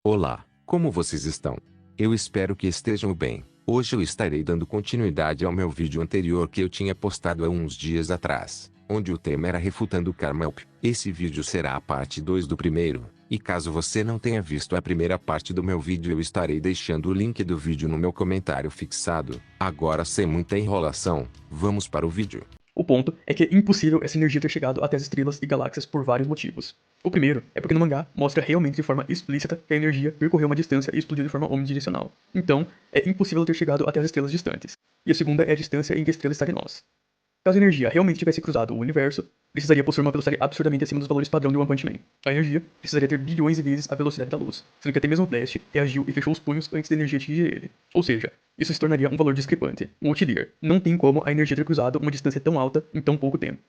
Olá, como vocês estão? Eu espero que estejam bem. Hoje eu estarei dando continuidade ao meu vídeo anterior que eu tinha postado há uns dias atrás, onde o tema era refutando o Karma Up. Esse vídeo será a parte 2 do primeiro, e caso você não tenha visto a primeira parte do meu vídeo eu estarei deixando o link do vídeo no meu comentário fixado. Agora, sem muita enrolação, vamos para o vídeo. O ponto é que é impossível essa energia ter chegado até as estrelas e galáxias por vários motivos. O primeiro é porque no mangá mostra realmente de forma explícita que a energia percorreu uma distância e explodiu de forma omnidirecional. Então, é impossível ter chegado até as estrelas distantes. E a segunda é a distância em que a estrela está de nós. Caso a energia realmente tivesse cruzado o universo, precisaria possuir uma velocidade absurdamente acima dos valores padrão de One Punch Man. A energia precisaria ter bilhões de vezes a velocidade da luz, sendo que até mesmo o Blast reagiu e fechou os punhos antes da energia atingir ele. Ou seja, isso se tornaria um valor discrepante, um outlier. Não tem como a energia ter cruzado uma distância tão alta em tão pouco tempo.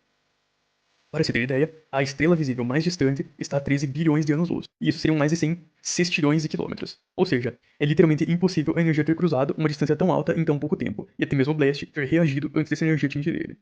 Para se ter ideia, a estrela visível mais distante está a 13 bilhões de anos-luz, e isso seriam mais de 100 sextilhões de quilômetros. Ou seja, é literalmente impossível a energia ter cruzado uma distância tão alta em tão pouco tempo, e até mesmo o Blast ter reagido antes dessa energia atingir ele.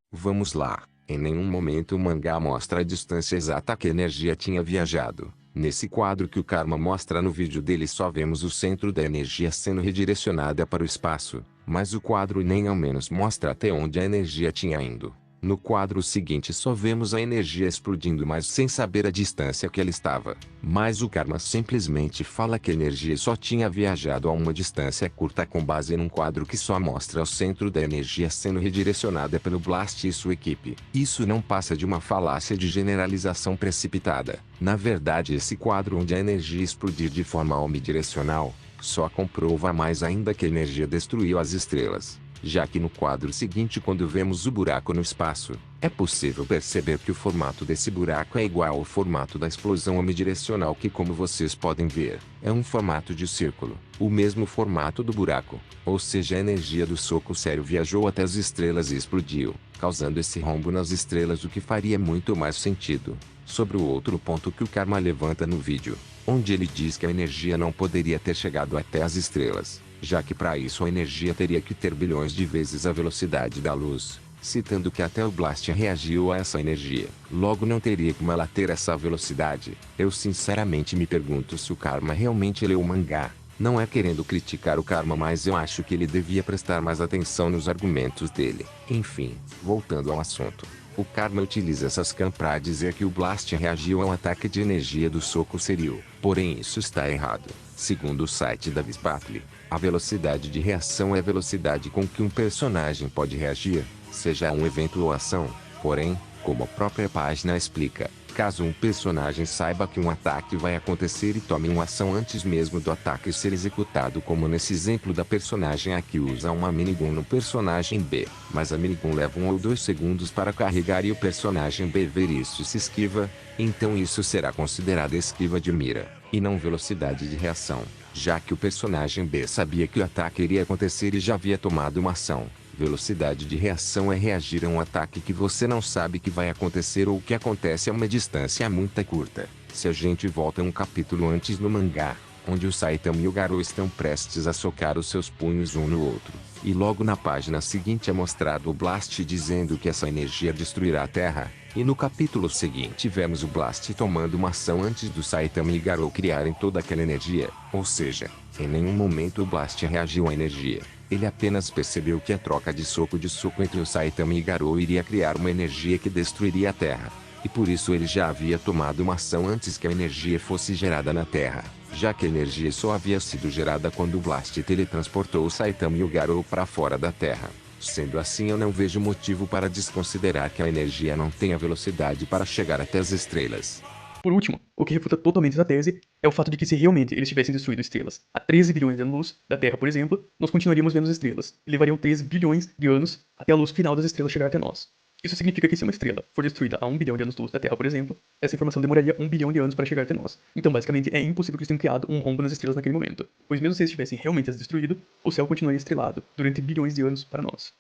Vamos lá. Em nenhum momento o mangá mostra a distância exata que a energia tinha viajado. Nesse quadro que o Karma mostra no vídeo dele só vemos o centro da energia sendo redirecionada para o espaço, mas o quadro nem ao menos mostra até onde a energia tinha ido. No quadro seguinte só vemos a energia explodindo, mas sem saber a distância que ela estava. Mas o Karma simplesmente fala que a energia só tinha viajado a uma distância curta com base num quadro que só mostra o centro da energia sendo redirecionada pelo Blast e sua equipe. Isso não passa de uma falácia de generalização precipitada. Na verdade, esse quadro onde a energia explodir de forma omnidirecional, só comprova mais ainda que a energia destruiu as estrelas. Já que no quadro seguinte, quando vemos o buraco no espaço, é possível perceber que o formato desse buraco é igual ao formato da explosão omnidirecional que, como vocês podem ver, é um formato de círculo, o mesmo formato do buraco, ou seja, a energia do soco sério viajou até as estrelas e explodiu, causando esse rombo nas estrelas, o que faria muito mais sentido. Sobre o outro ponto que o Karma levanta no vídeo, onde ele diz que a energia não poderia ter chegado até as estrelas, já que para isso a energia teria que ter bilhões de vezes a velocidade da luz, citando que até o Blast reagiu a essa energia, logo não teria como ela ter essa velocidade. Eu sinceramente me pergunto se o Karma realmente leu o mangá. Não é querendo criticar o Karma, mas eu acho que ele devia prestar mais atenção nos argumentos dele. Enfim, voltando ao assunto. O Karma utiliza essas cam para dizer que o Blast reagiu ao ataque de energia do soco Seryu. Porém, isso está errado. Segundo o site da Visbattle, a velocidade de reação é a velocidade com que um personagem pode reagir, seja a um evento ou ação. Porém, como a própria página explica, caso um personagem saiba que um ataque vai acontecer e tome uma ação antes mesmo do ataque ser executado, como nesse exemplo da personagem A que usa uma minigun no personagem B, mas a minigun leva 1 ou 2 segundos para carregar e o personagem B ver isso e se esquiva, então isso será considerado esquiva de mira, e não velocidade de reação, já que o personagem B sabia que o ataque iria acontecer e já havia tomado uma ação. Velocidade de reação é reagir a um ataque que você não sabe que vai acontecer ou que acontece a uma distância muito curta. Se a gente volta um capítulo antes no mangá, onde o Saitama e o Garou estão prestes a socar os seus punhos um no outro, e logo na página seguinte é mostrado o Blast dizendo que essa energia destruirá a Terra, e no capítulo seguinte vemos o Blast tomando uma ação antes do Saitama e Garou criarem toda aquela energia, ou seja, em nenhum momento o Blast reagiu à energia. Ele apenas percebeu que a troca de soco entre o Saitama e Garou iria criar uma energia que destruiria a Terra. E por isso ele já havia tomado uma ação antes que a energia fosse gerada na Terra, já que a energia só havia sido gerada quando o Blast teletransportou o Saitama e o Garou para fora da Terra. Sendo assim, eu não vejo motivo para desconsiderar que a energia não tenha velocidade para chegar até as estrelas. Por último, o que refuta totalmente essa tese é o fato de que se realmente eles tivessem destruído estrelas a 13 bilhões de anos-luz da Terra, por exemplo, nós continuaríamos vendo as estrelas, e levariam 13 bilhões de anos até a luz final das estrelas chegar até nós. Isso significa que se uma estrela for destruída a 1 bilhão de anos-luz da Terra, por exemplo, essa informação demoraria 1 bilhão de anos para chegar até nós. Então, basicamente, é impossível que eles tenham criado um rombo nas estrelas naquele momento, pois mesmo se eles tivessem realmente as destruído, o céu continuaria estrelado durante bilhões de anos para nós.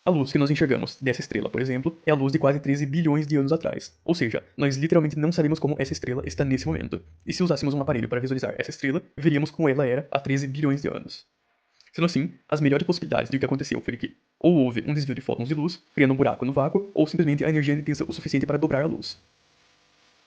A luz que nós enxergamos dessa estrela, por exemplo, é a luz de quase 13 bilhões de anos atrás. Ou seja, nós literalmente não sabemos como essa estrela está nesse momento. E se usássemos um aparelho para visualizar essa estrela, veríamos como ela era há 13 bilhões de anos. Sendo assim, as melhores possibilidades de o que aconteceu foi que ou houve um desvio de fótons de luz, criando um buraco no vácuo, ou simplesmente a energia é intensa o suficiente para dobrar a luz.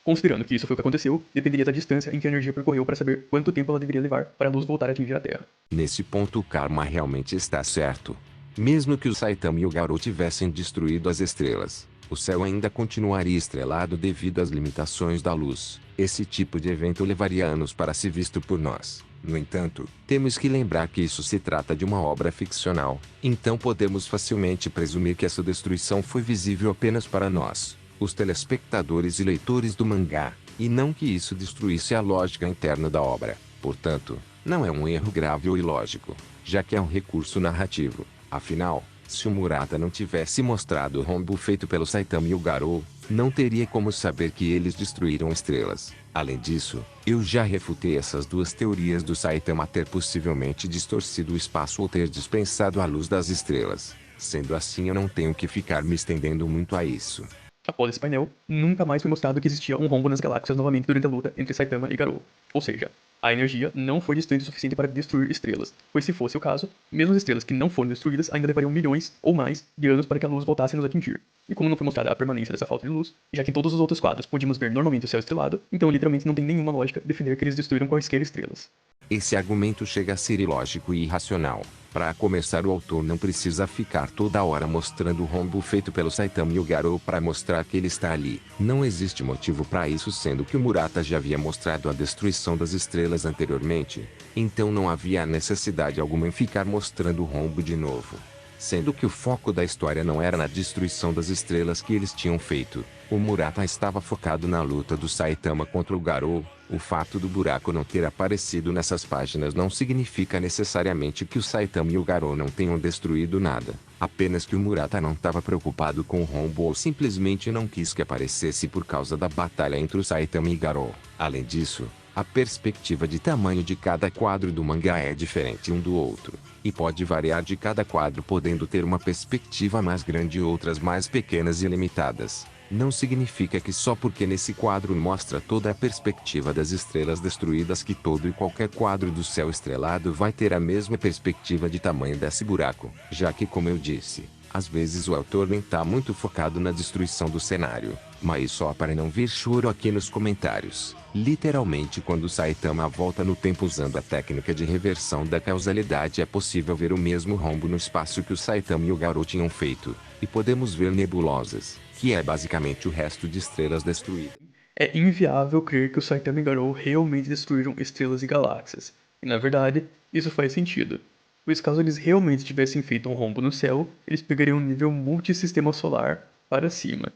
Considerando que isso foi o que aconteceu, dependeria da distância em que a energia percorreu para saber quanto tempo ela deveria levar para a luz voltar a atingir a Terra. Nesse ponto o Karma realmente está certo. Mesmo que o Saitama e o Garou tivessem destruído as estrelas, o céu ainda continuaria estrelado devido às limitações da luz. Esse tipo de evento levaria anos para ser visto por nós. No entanto, temos que lembrar que isso se trata de uma obra ficcional, então podemos facilmente presumir que essa destruição foi visível apenas para nós, os telespectadores e leitores do mangá, e não que isso destruísse a lógica interna da obra. Portanto, não é um erro grave ou ilógico, já que é um recurso narrativo. Afinal, se o Murata não tivesse mostrado o rombo feito pelo Saitama e o Garou, não teria como saber que eles destruíram estrelas. Além disso, eu já refutei essas duas teorias do Saitama ter possivelmente distorcido o espaço ou ter dispensado a luz das estrelas. Sendo assim, eu não tenho que ficar me estendendo muito a isso. Após esse painel, nunca mais foi mostrado que existia um rombo nas galáxias novamente durante a luta entre Saitama e Garou. Ou seja, a energia não foi distante o suficiente para destruir estrelas, pois se fosse o caso, mesmo as estrelas que não foram destruídas ainda levariam milhões ou mais de anos para que a luz voltasse a nos atingir. E como não foi mostrada a permanência dessa falta de luz, já que em todos os outros quadros podíamos ver normalmente o céu estrelado, então literalmente não tem nenhuma lógica defender que eles destruíram quaisquer estrelas. Esse argumento chega a ser ilógico e irracional. Para começar, o autor não precisa ficar toda hora mostrando o rombo feito pelo Saitama e o Garou para mostrar que ele está ali. Não existe motivo para isso, sendo que o Murata já havia mostrado a destruição das estrelas anteriormente. Então não havia necessidade alguma em ficar mostrando o rombo de novo. Sendo que o foco da história não era na destruição das estrelas que eles tinham feito. O Murata estava focado na luta do Saitama contra o Garou. O fato do buraco não ter aparecido nessas páginas não significa necessariamente que o Saitama e o Garou não tenham destruído nada. Apenas que o Murata não estava preocupado com o rombo ou simplesmente não quis que aparecesse por causa da batalha entre o Saitama e Garou. Além disso, a perspectiva de tamanho de cada quadro do mangá é diferente um do outro, e pode variar de cada quadro, podendo ter uma perspectiva mais grande e outras mais pequenas e limitadas. Não significa que só porque nesse quadro mostra toda a perspectiva das estrelas destruídas que todo e qualquer quadro do céu estrelado vai ter a mesma perspectiva de tamanho desse buraco, já que, como eu disse, às vezes o autor nem tá muito focado na destruição do cenário, mas só para não vir choro aqui nos comentários. Literalmente, quando Saitama volta no tempo usando a técnica de reversão da causalidade, é possível ver o mesmo rombo no espaço que o Saitama e o Garou tinham feito, e podemos ver nebulosas, que é basicamente o resto de estrelas destruídas. É inviável crer que o Saitama e Garou realmente destruíram estrelas e galáxias, e na verdade, isso faz sentido, pois caso eles realmente tivessem feito um rombo no céu, eles pegariam um nível multissistema solar para cima.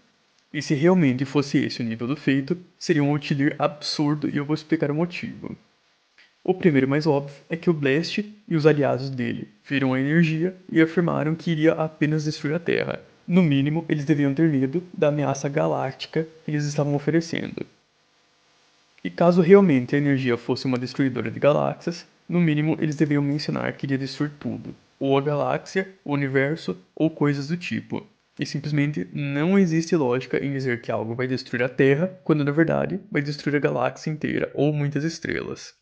E se realmente fosse esse o nível do feito, seria um outlier absurdo e eu vou explicar o motivo. O primeiro mais óbvio é que o Blast e os aliados dele viram a energia e afirmaram que iria apenas destruir a Terra. No mínimo, eles deviam ter medo da ameaça galáctica que eles estavam oferecendo. E caso realmente a energia fosse uma destruidora de galáxias, no mínimo eles deveriam mencionar que iria destruir tudo, ou a galáxia, o universo, ou coisas do tipo. E simplesmente não existe lógica em dizer que algo vai destruir a Terra, quando na verdade vai destruir a galáxia inteira, ou muitas estrelas.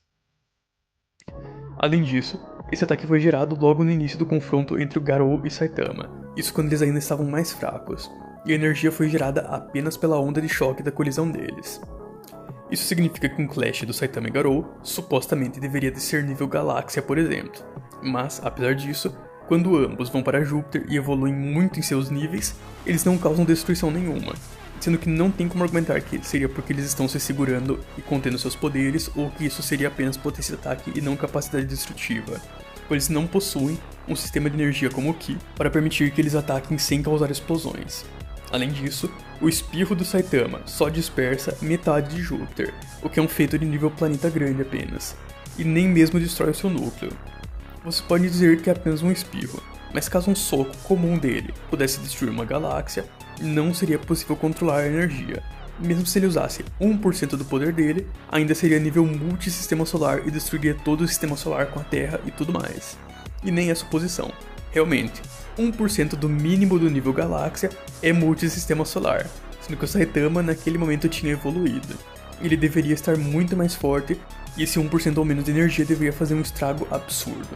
Além disso, esse ataque foi gerado logo no início do confronto entre o Garou e Saitama, isso quando eles ainda estavam mais fracos, e a energia foi gerada apenas pela onda de choque da colisão deles. Isso significa que um clash do Saitama e Garou supostamente deveria de ser nível galáxia, por exemplo, mas apesar disso, quando ambos vão para Júpiter e evoluem muito em seus níveis, eles não causam destruição nenhuma, sendo que não tem como argumentar que seria porque eles estão se segurando e contendo seus poderes, ou que isso seria apenas potência de ataque e não capacidade destrutiva, pois eles não possuem um sistema de energia como o Ki para permitir que eles ataquem sem causar explosões. Além disso, o espirro do Saitama só dispersa metade de Júpiter, o que é um feito de nível planeta grande apenas, e nem mesmo destrói o seu núcleo. Você pode dizer que é apenas um espirro, mas caso um soco comum dele pudesse destruir uma galáxia, não seria possível controlar a energia. Mesmo se ele usasse 1% do poder dele, ainda seria nível multissistema solar e destruiria todo o sistema solar com a Terra e tudo mais. E nem é suposição. Realmente, 1% do mínimo do nível galáxia é multissistema solar, sendo que o Saitama naquele momento tinha evoluído. Ele deveria estar muito mais forte, e esse 1% ou menos de energia deveria fazer um estrago absurdo.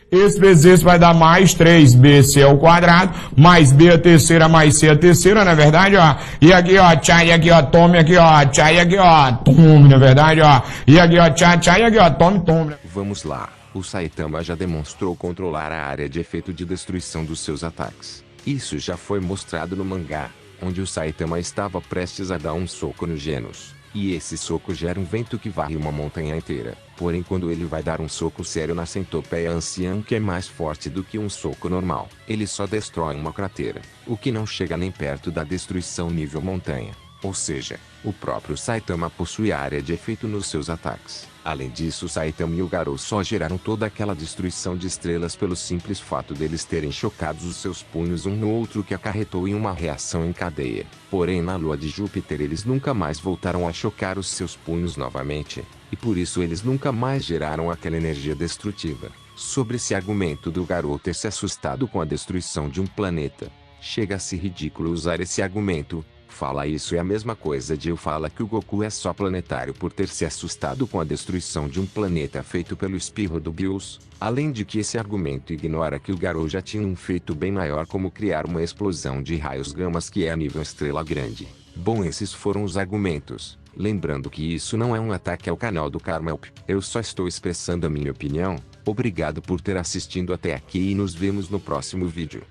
Esse vezes esse vai dar mais 3bc ao quadrado, mais b a terceira, mais c a terceira, não é verdade, ó? E aqui, ó, tchá, e aqui, ó, tome, aqui, ó, tchá, e aqui, ó, tome, não é verdade, ó? E aqui, ó, tchá, tchá, e aqui, ó, tome, tome. Vamos lá, o Saitama já demonstrou controlar a área de efeito de destruição dos seus ataques. Isso já foi mostrado no mangá, onde o Saitama estava prestes a dar um soco no Genos. E esse soco gera um vento que varre uma montanha inteira. Porém, quando ele vai dar um soco sério na centopeia anciã, que é mais forte do que um soco normal, ele só destrói uma cratera, o que não chega nem perto da destruição nível montanha. Ou seja, o próprio Saitama possui área de efeito nos seus ataques. Além disso, Saitama e o Garou só geraram toda aquela destruição de estrelas pelo simples fato deles terem chocado os seus punhos um no outro, que acarretou em uma reação em cadeia. Porém, na lua de Júpiter eles nunca mais voltaram a chocar os seus punhos novamente, e por isso eles nunca mais geraram aquela energia destrutiva. Sobre esse argumento do Garou ter se assustado com a destruição de um planeta, chega-se ridículo usar esse argumento. Fala isso é a mesma coisa de eu falar que o Goku é só planetário por ter se assustado com a destruição de um planeta feito pelo espirro do Bills. Além de que esse argumento ignora que o Garou já tinha um feito bem maior, como criar uma explosão de raios gamas que é a nível estrela grande. Bom, esses foram os argumentos. Lembrando que isso não é um ataque ao canal do Carmelp, eu só estou expressando a minha opinião. Obrigado por ter assistido até aqui e nos vemos no próximo vídeo.